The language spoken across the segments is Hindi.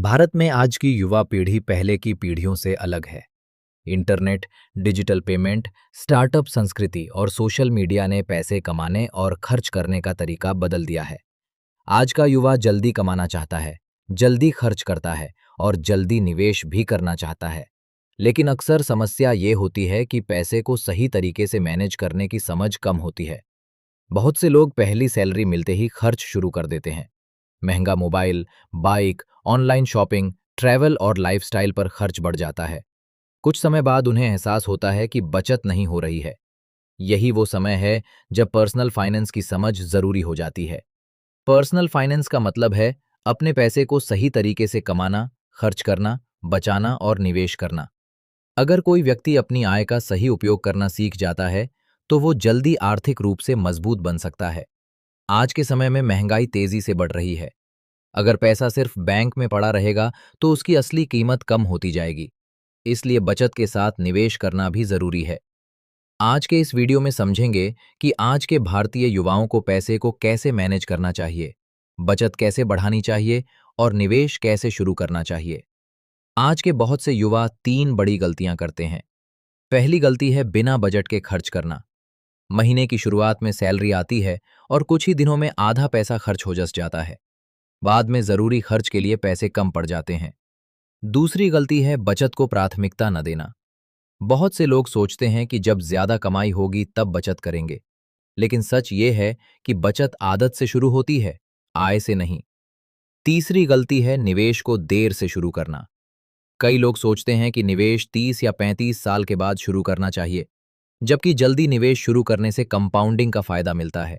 भारत में आज की युवा पीढ़ी पहले की पीढ़ियों से अलग है। इंटरनेट, डिजिटल पेमेंट, स्टार्टअप संस्कृति और सोशल मीडिया ने पैसे कमाने और खर्च करने का तरीका बदल दिया है। आज का युवा जल्दी कमाना चाहता है, जल्दी खर्च करता है और जल्दी निवेश भी करना चाहता है। लेकिन अक्सर समस्या ये होती है कि पैसे को सही तरीके से मैनेज करने की समझ कम होती है। बहुत से लोग पहली सैलरी मिलते ही खर्च शुरू कर देते हैं। महंगा mobile, bike, online shopping, travel और लाइफस्टाइल पर खर्च बढ़ जाता है। कुछ समय बाद उन्हें एहसास होता है कि बचत नहीं हो रही है। यही वो समय है जब पर्सनल फाइनेंस की समझ जरूरी हो जाती है। पर्सनल फाइनेंस का मतलब है अपने पैसे को सही तरीके से कमाना, खर्च करना, बचाना और निवेश करना। अगर कोई व्यक्ति अपनी आय का सही उपयोग करना सीख जाता है, तो वो जल्दी आर्थिक रूप से मजबूत बन सकता है। आज के समय में महंगाई तेजी से बढ़ रही है। अगर पैसा सिर्फ बैंक में पड़ा रहेगा तो उसकी असली कीमत कम होती जाएगी। इसलिए बचत के साथ निवेश करना भी जरूरी है। आज के इस वीडियो में समझेंगे कि आज के भारतीय युवाओं को पैसे को कैसे मैनेज करना चाहिए, बचत कैसे बढ़ानी चाहिए और निवेश कैसे शुरू करना चाहिए। आज के बहुत से युवा तीन बड़ी गलतियां करते हैं। पहली गलती है बिना बजट के खर्च करना। महीने की शुरुआत में सैलरी आती है और कुछ ही दिनों में आधा पैसा खर्च हो जाता है। बाद में जरूरी खर्च के लिए पैसे कम पड़ जाते हैं। दूसरी गलती है बचत को प्राथमिकता न देना। बहुत से लोग सोचते हैं कि जब ज्यादा कमाई होगी तब बचत करेंगे, लेकिन सच ये है कि बचत आदत से शुरू होती है, आय से नहीं। तीसरी गलती है निवेश को देर से शुरू करना। कई लोग सोचते हैं कि निवेश 30 या 35 साल के बाद शुरू करना चाहिए, जबकि जल्दी निवेश शुरू करने से कंपाउंडिंग का फायदा मिलता है।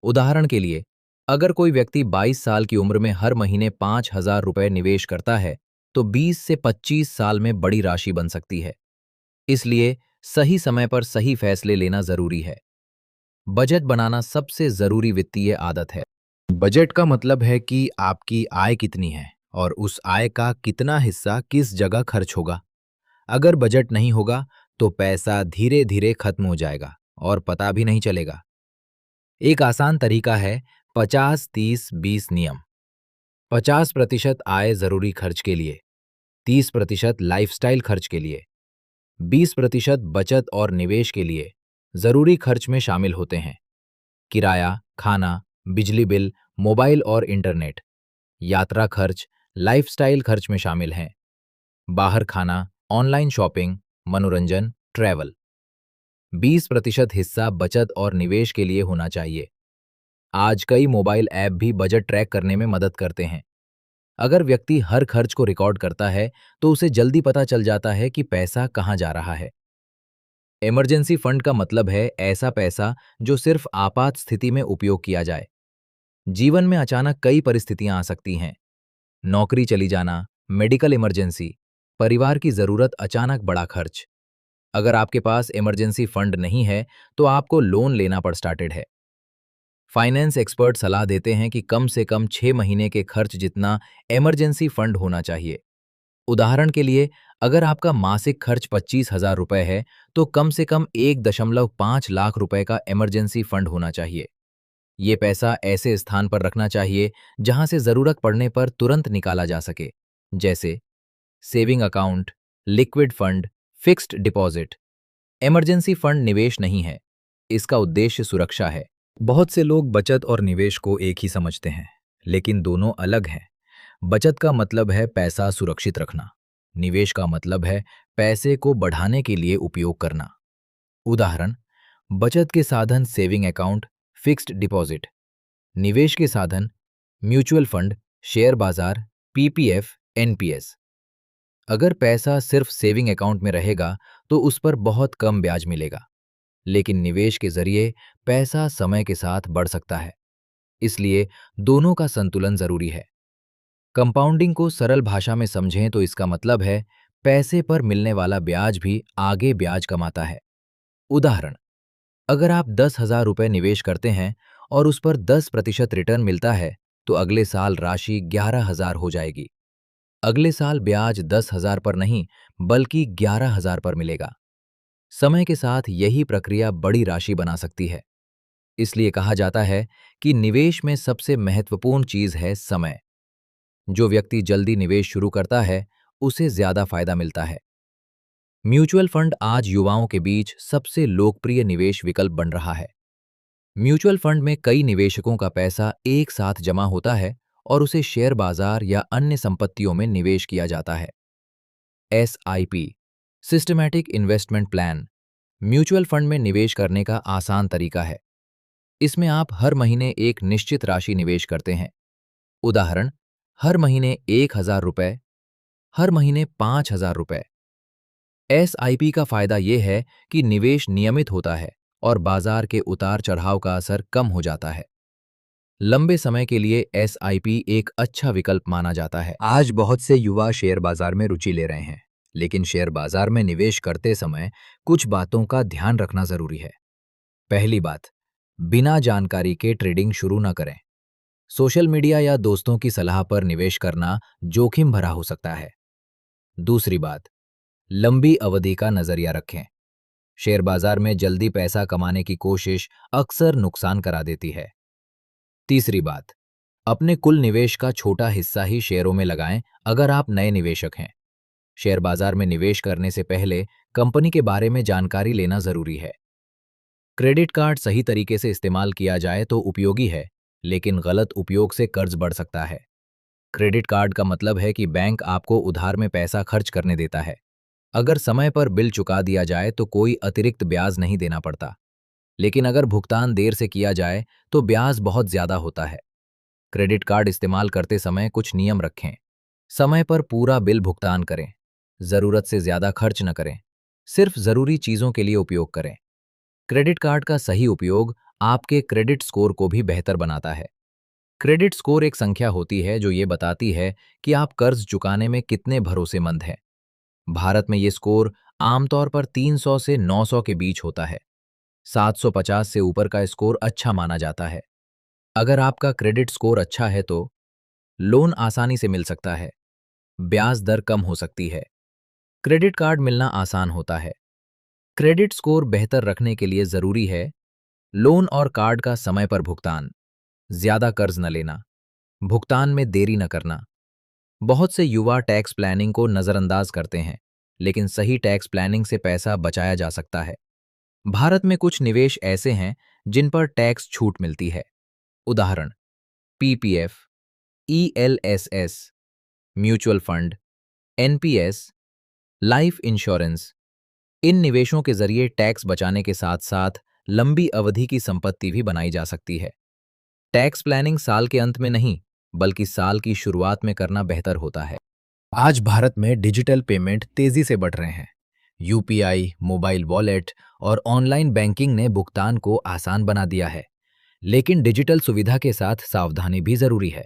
उदाहरण के लिए, अगर कोई व्यक्ति 22 साल की उम्र में हर महीने 5,000 रुपए निवेश करता है, तो 20 से 25 साल में बड़ी राशि बन सकती है। इसलिए सही समय पर सही फैसले लेना जरूरी है। बजट बनाना सबसे जरूरी वित्तीय आदत है। बजट का मतलब है कि आपकी आय कितनी है और उस आय का कितना हिस्सा किस जगह खर्च होगा। अगर बजट नहीं होगा तो पैसा धीरे धीरे खत्म हो जाएगा और पता भी नहीं चलेगा। एक आसान तरीका है 50-30-20 नियम। 50% आय जरूरी खर्च के लिए, 30% लाइफस्टाइल खर्च के लिए, 20% बचत और निवेश के लिए जरूरी खर्च में शामिल होते हैं। किराया, खाना, बिजली बिल, मोबाइल और इंटरनेट, यात्रा खर्च, लाइफस्टाइल खर्च में शामिल हैं। बाहर खाना, ऑनलाइन शॉपिंग, मनोरंजन, ट्रैवल। 20% हिस्सा बचत और निवेश के लिए होना चाहिए। आज कई मोबाइल ऐप भी बजट ट्रैक करने में मदद करते हैं। अगर व्यक्ति हर खर्च को रिकॉर्ड करता है तो उसे जल्दी पता चल जाता है कि पैसा कहाँ जा रहा है। इमरजेंसी फंड का मतलब है ऐसा पैसा जो सिर्फ आपात स्थिति में उपयोग किया जाए। जीवन में अचानक कई परिस्थितियां आ सकती हैं। नौकरी चली जाना, मेडिकल इमरजेंसी, परिवार की जरूरत, अचानक बड़ा खर्च। अगर आपके पास इमरजेंसी फंड नहीं है तो आपको लोन लेना पड़ स्टार्टेड है। फाइनेंस एक्सपर्ट सलाह देते हैं कि कम से कम 6 महीने के खर्च जितना इमरजेंसी फंड होना चाहिए। उदाहरण के लिए, अगर आपका मासिक खर्च 25,000 रुपए है तो कम से कम 1.5 लाख रुपए का इमरजेंसी फंड होना चाहिए। ये पैसा ऐसे स्थान पर रखना चाहिए जहां से जरूरत पड़ने पर तुरंत निकाला जा सके, जैसे saving account, liquid fund, fixed deposit. Emergency fund निवेश नहीं है, इसका उद्देश्य सुरक्षा है। बहुत से लोग बचत और निवेश को एक ही समझते हैं, लेकिन दोनों अलग हैं। बचत का मतलब है पैसा सुरक्षित रखना। निवेश का मतलब है पैसे को बढ़ाने के लिए उपयोग करना। उदाहरण, बचत के साधन सेविंग अकाउंट, फिक्स्ड डिपॉजिट। निवेश के साधन म्यूचुअल फंड, शेयर बाजार, पीपीएफ, एनपीएस। अगर पैसा सिर्फ सेविंग अकाउंट में रहेगा तो उस पर बहुत कम ब्याज मिलेगा, लेकिन निवेश के जरिए पैसा समय के साथ बढ़ सकता है। इसलिए दोनों का संतुलन जरूरी है। कंपाउंडिंग को सरल भाषा में समझें तो इसका मतलब है पैसे पर मिलने वाला ब्याज भी आगे ब्याज कमाता है। उदाहरण, अगर आप 10,000 रुपए निवेश करते हैं और उस पर 10% रिटर्न मिलता है तो अगले साल राशि 11,000 हो जाएगी। अगले साल ब्याज 10,000 पर नहीं बल्कि 11,000 पर मिलेगा। समय के साथ यही प्रक्रिया बड़ी राशि बना सकती है। इसलिए कहा जाता है कि निवेश में सबसे महत्वपूर्ण चीज है समय। जो व्यक्ति जल्दी निवेश शुरू करता है, उसे ज्यादा फायदा मिलता है। म्यूचुअल फंड आज युवाओं के बीच सबसे लोकप्रिय निवेश विकल्प बन रहा है। म्यूचुअल फंड में कई निवेशकों का पैसा एक साथ जमा होता है और उसे शेयर बाजार या अन्य संपत्तियों में निवेश किया जाता है। SIP, systematic investment plan, mutual fund में निवेश करने का आसान तरीका है। इसमें आप हर महीने एक निश्चित राशि निवेश करते हैं। उदाहरण, हर महीने 1,000 रुपए, हर महीने 5,000 रुपए। SIP का फायदा यह है कि निवेश नियमित होता है और बाजार के उतार चढ़ाव का असर कम हो जाता है। लंबे समय के लिए SIP एक अच्छा विकल्प माना जाता है। आज बहुत से युवा शेयर बाजार में रुचि ले रहे हैं, लेकिन शेयर बाजार में निवेश करते समय कुछ बातों का ध्यान रखना जरूरी है। पहली बात, बिना जानकारी के ट्रेडिंग शुरू न करें। सोशल मीडिया या दोस्तों की सलाह पर निवेश करना जोखिम भरा हो सकता है। दूसरी बात, लंबी अवधि का नजरिया रखें। शेयर बाजार में जल्दी पैसा कमाने की कोशिश अक्सर नुकसान करा देती है। तीसरी बात, अपने कुल निवेश का छोटा हिस्सा ही शेयरों में लगाएं अगर आप नए निवेशक हैं। शेयर बाजार में निवेश करने से पहले कंपनी के बारे में जानकारी लेना जरूरी है। क्रेडिट कार्ड सही तरीके से इस्तेमाल किया जाए तो उपयोगी है, लेकिन गलत उपयोग से कर्ज बढ़ सकता है। क्रेडिट कार्ड का मतलब है कि बैंक आपको उधार में पैसा खर्च करने देता है। अगर समय पर बिल चुका दिया जाए तो कोई अतिरिक्त ब्याज नहीं देना पड़ता, लेकिन अगर भुगतान देर से किया जाए तो ब्याज बहुत ज्यादा होता है। क्रेडिट कार्ड इस्तेमाल करते समय कुछ नियम रखें। समय पर पूरा बिल भुगतान करें। जरूरत से ज्यादा खर्च न करें। सिर्फ जरूरी चीजों के लिए उपयोग करें। क्रेडिट कार्ड का सही उपयोग आपके क्रेडिट स्कोर को भी बेहतर बनाता है। क्रेडिट स्कोर एक संख्या होती है जो ये बताती है कि आप कर्ज चुकाने में कितने भरोसेमंद हैं। भारत में ये स्कोर आमतौर पर 300 से 900 के बीच होता है। 750 से ऊपर का स्कोर अच्छा माना जाता है। अगर आपका क्रेडिट स्कोर अच्छा है तो लोन आसानी से मिल सकता है, ब्याज दर कम हो सकती है, क्रेडिट कार्ड मिलना आसान होता है। क्रेडिट स्कोर बेहतर रखने के लिए जरूरी है लोन और कार्ड का समय पर भुगतान, ज्यादा कर्ज न लेना, भुगतान में देरी न करना। बहुत से युवा टैक्स प्लानिंग को नजरअंदाज करते हैं, लेकिन सही टैक्स प्लानिंग से पैसा बचाया जा सकता है। भारत में कुछ निवेश ऐसे हैं जिन पर टैक्स छूट मिलती है। उदाहरण, PPF, ELSS, mutual fund, NPS, life insurance. इन निवेशों के जरिए टैक्स बचाने के साथ साथ लंबी अवधि की संपत्ति भी बनाई जा सकती है। टैक्स प्लानिंग साल के अंत में नहीं, बल्कि साल की शुरुआत में करना बेहतर होता है। आज भारत में डिजिटल पेमेंट तेजी से बढ़ रहे हैं। UPI, मोबाइल वॉलेट और ऑनलाइन बैंकिंग ने भुगतान को आसान बना दिया है, लेकिन डिजिटल सुविधा के साथ सावधानी भी जरूरी है।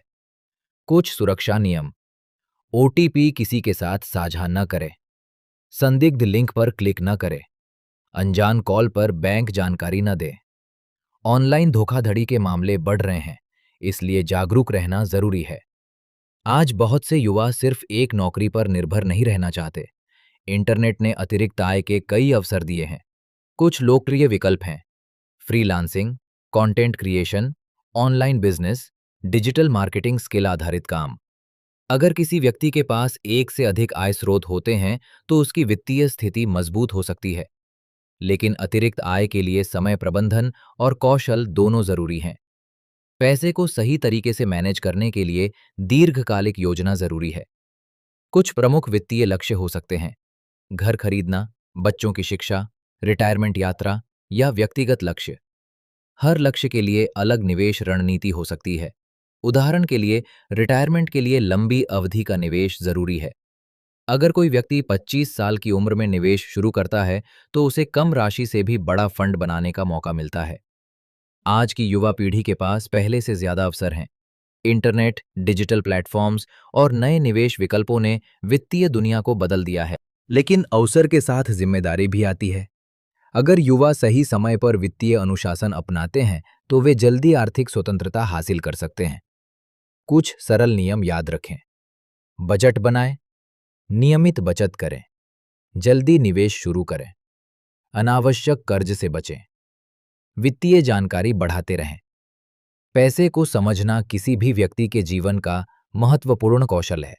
कुछ सुरक्षा नियम: OTP किसी के साथ साझा न करें, संदिग्ध लिंक पर क्लिक न करें, अनजान कॉल पर बैंक जानकारी न दें। ऑनलाइन धोखाधड़ी के मामले बढ़ रहे हैं, इसलिए जागरूक रहना जरूरी है। आज बहुत से युवा सिर्फ एक नौकरी पर निर्भर नहीं रहना चाहते। इंटरनेट ने अतिरिक्त आय के कई अवसर दिए हैं। कुछ लोकप्रिय विकल्प हैं: freelancing, content creation, online business, digital marketing, skill आधारित काम। अगर किसी व्यक्ति के पास एक से अधिक आय स्रोत होते हैं तो उसकी वित्तीय स्थिति मजबूत हो सकती है, लेकिन अतिरिक्त आय के लिए समय प्रबंधन और कौशल दोनों जरूरी हैं। पैसे को सही तरीके से मैनेज करने के लिए दीर्घकालिक योजना जरूरी है। कुछ प्रमुख वित्तीय लक्ष्य हो सकते हैं: घर खरीदना, बच्चों की शिक्षा, रिटायरमेंट यात्रा या व्यक्तिगत लक्ष्य। हर लक्ष्य के लिए अलग निवेश रणनीति हो सकती है। उदाहरण के लिए, रिटायरमेंट के लिए लंबी अवधि का निवेश जरूरी है। अगर कोई व्यक्ति 25 साल की उम्र में निवेश शुरू करता है तो उसे कम राशि से भी बड़ा फंड बनाने का मौका मिलता है। आज की युवा पीढ़ी के पास पहले से ज्यादा अवसर हैं। इंटरनेट, डिजिटल प्लेटफॉर्म्स और नए निवेश विकल्पों ने वित्तीय दुनिया को बदल दिया है, लेकिन अवसर के साथ जिम्मेदारी भी आती है। अगर युवा सही समय पर वित्तीय अनुशासन अपनाते हैं तो वे जल्दी आर्थिक स्वतंत्रता हासिल कर सकते हैं। कुछ सरल नियम याद रखें: बजट बनाएं, नियमित बचत करें, जल्दी निवेश शुरू करें, अनावश्यक कर्ज से बचें, वित्तीय जानकारी बढ़ाते रहें। पैसे को समझना किसी भी व्यक्ति के जीवन का महत्वपूर्ण कौशल है।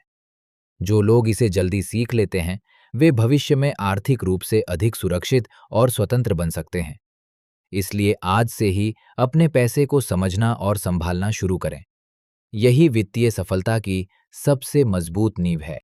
जो लोग इसे जल्दी सीख लेते हैं, वे भविष्य में आर्थिक रूप से अधिक सुरक्षित और स्वतंत्र बन सकते हैं। इसलिए आज से ही अपने पैसे को समझना और संभालना शुरू करें। यही वित्तीय सफलता की सबसे मजबूत नींव है।